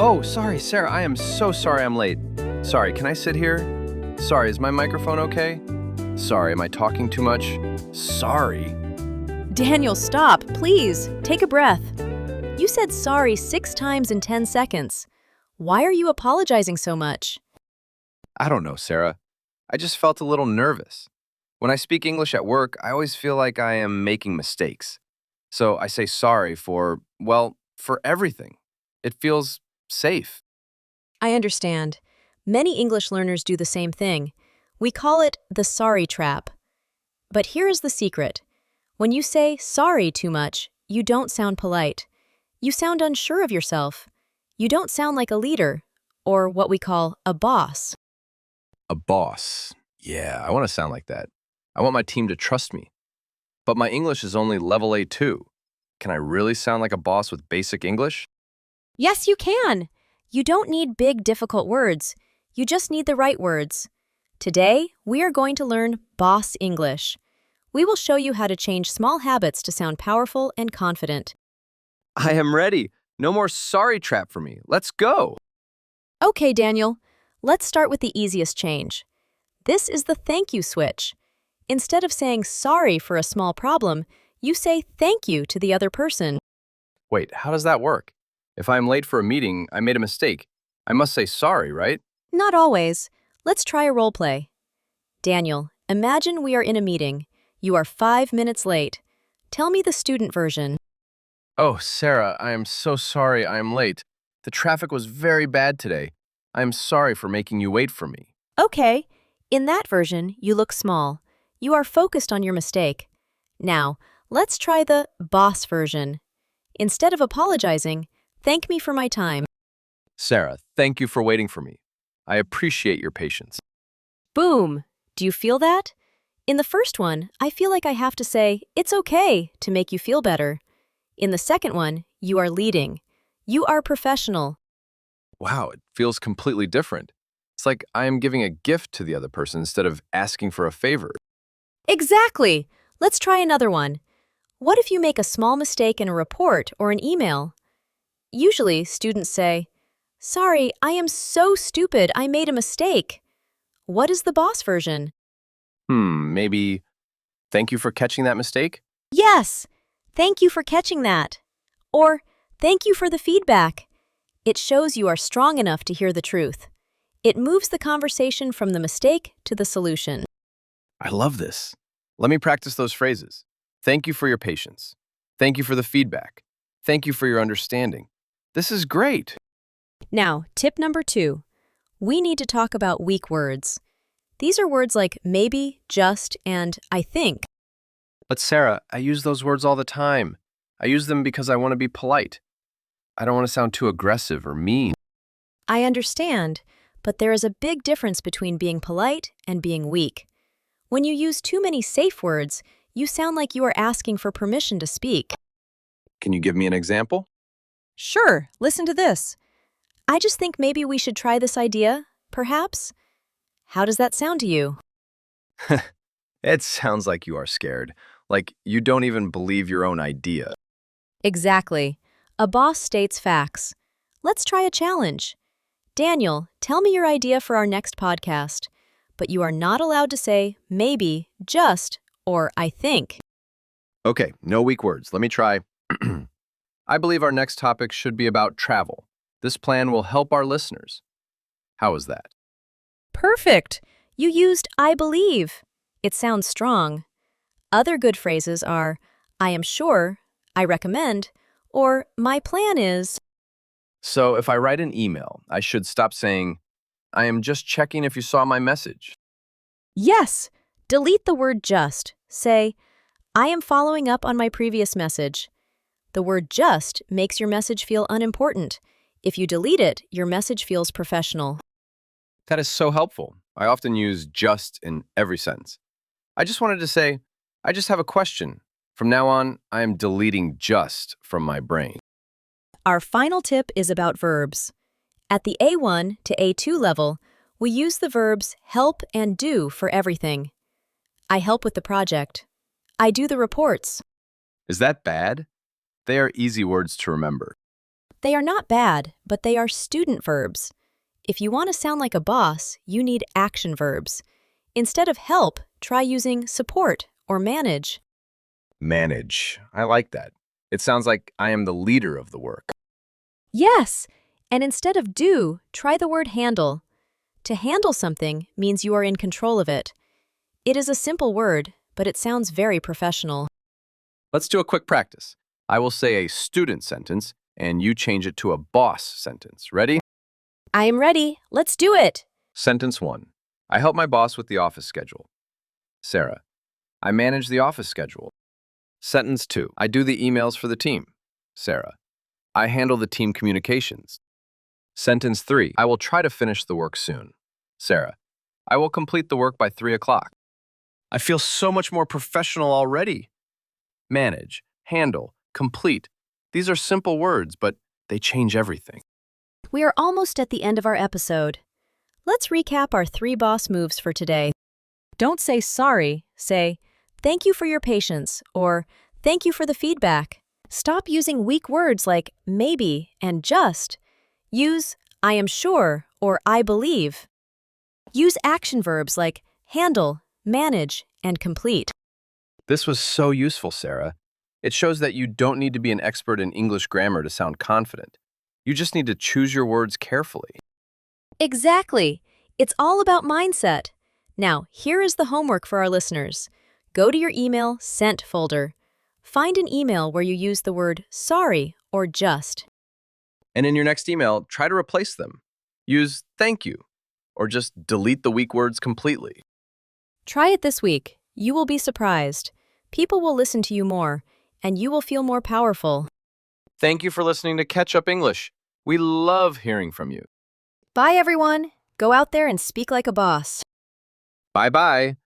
Oh, sorry, Sarah, I am so sorry I'm late. Sorry, can I sit here? Sorry, is my microphone okay? Sorry, am I talking too much? Sorry. Daniel, stop, please. Take a breath. You said sorry 6 times in 10 seconds. Why are you apologizing so much? I don't know, Sarah. I just felt a little nervous. When I speak English at work, I always feel like I am making mistakes. So I say sorry for, well, for everything. It feels safe. I understand. Many English learners do the same thing. We call it the sorry trap. But here is the secret. When you say sorry too much, you don't sound polite. You sound unsure of yourself. You don't sound like a leader, or what we call a boss. A boss. Yeah, I want to sound like that. I want my team to trust me. But my English is only level A2. Can I really sound like a boss with basic English? Yes, you can. You don't need big, difficult words. You just need the right words. Today, we are going to learn boss English. We will show you how to change small habits to sound powerful and confident. I am ready. No more sorry trap for me. Let's go. Okay, Daniel, let's start with the easiest change. This is the thank you switch. Instead of saying sorry for a small problem, you say thank you to the other person. Wait, how does that work? If I am late for a meeting, I made a mistake. I must say sorry, right? Not always. Let's try a role play. Daniel, imagine we are in a meeting. You are 5 minutes late. Tell me the student version. Oh, Sarah, I am so sorry I am late. The traffic was very bad today. I am sorry for making you wait for me. Okay, in that version, you look small. You are focused on your mistake. Now, let's try the boss version. Instead of apologizing, thank me for my time. Sarah, thank you for waiting for me. I appreciate your patience. Boom! Do you feel that? In the first one, I feel like I have to say, it's okay, to make you feel better. In the second one, you are leading. You are professional. Wow, it feels completely different. It's like I am giving a gift to the other person instead of asking for a favor. Exactly! Let's try another one. What if you make a small mistake in a report or an email? Usually, students say, "Sorry, I am so stupid, I made a mistake." What is the boss version? Maybe thank you for catching that mistake? Yes! Thank you for catching that. Or, thank you for the feedback. It shows you are strong enough to hear the truth. It moves the conversation from the mistake to the solution. I love this. Let me practice those phrases. Thank you for your patience. Thank you for the feedback. Thank you for your understanding. This is great. Now, tip number 2. We need to talk about weak words. These are words like maybe, just, and I think. But Sarah, I use those words all the time. I use them because I want to be polite. I don't want to sound too aggressive or mean. I understand, but there is a big difference between being polite and being weak. When you use too many safe words, you sound like you are asking for permission to speak. Can you give me an example? Sure, listen to this. I just think maybe we should try this idea, perhaps? How does that sound to you? It sounds like you are scared, like you don't even believe your own idea. Exactly. A boss states facts. Let's try a challenge. Daniel, tell me your idea for our next podcast. But you are not allowed to say maybe, just, or I think. Okay, no weak words. Let me try. I believe our next topic should be about travel. This plan will help our listeners. How is that? Perfect! You used I believe. It sounds strong. Other good phrases are I am sure, I recommend, or my plan is. So if I write an email, I should stop saying, I am just checking if you saw my message. Yes! Delete the word just. Say, I am following up on my previous message. The word just makes your message feel unimportant. If you delete it, your message feels professional. That is so helpful. I often use just in every sentence. I just wanted to say, I just have a question. From now on, I am deleting just from my brain. Our final tip is about verbs. At the A1 to A2 level, we use the verbs help and do for everything. I help with the project. I do the reports. Is that bad? They are easy words to remember. They are not bad, but they are student verbs. If you want to sound like a boss, you need action verbs. Instead of help, try using support or manage. Manage. I like that. It sounds like I am the leader of the work. Yes, and instead of do, try the word handle. To handle something means you are in control of it. It is a simple word, but it sounds very professional. Let's do a quick practice. I will say a student sentence, and you change it to a boss sentence. Ready? I am ready. Let's do it. Sentence 1. I help my boss with the office schedule. Sarah. I manage the office schedule. Sentence 2. I do the emails for the team. Sarah. I handle the team communications. Sentence 3. I will try to finish the work soon. Sarah. I will complete the work by 3 o'clock. I feel so much more professional already. Manage, handle, complete. These are simple words, but they change everything. We are almost at the end of our episode. Let's recap our 3 boss moves for today. Don't say sorry, say thank you for your patience or thank you for the feedback. Stop using weak words like maybe and just. Use I am sure or I believe. Use action verbs like handle, manage, and complete. This was so useful, Sarah. It shows that you don't need to be an expert in English grammar to sound confident. You just need to choose your words carefully. Exactly. It's all about mindset. Now, here is the homework for our listeners. Go to your email sent folder. Find an email where you use the word sorry or just. And in your next email, try to replace them. Use thank you, or just delete the weak words completely. Try it this week. You will be surprised. People will listen to you more, and you will feel more powerful. Thank you for listening to Catch Up English. We love hearing from you. Bye, everyone. Go out there and speak like a boss. Bye-bye.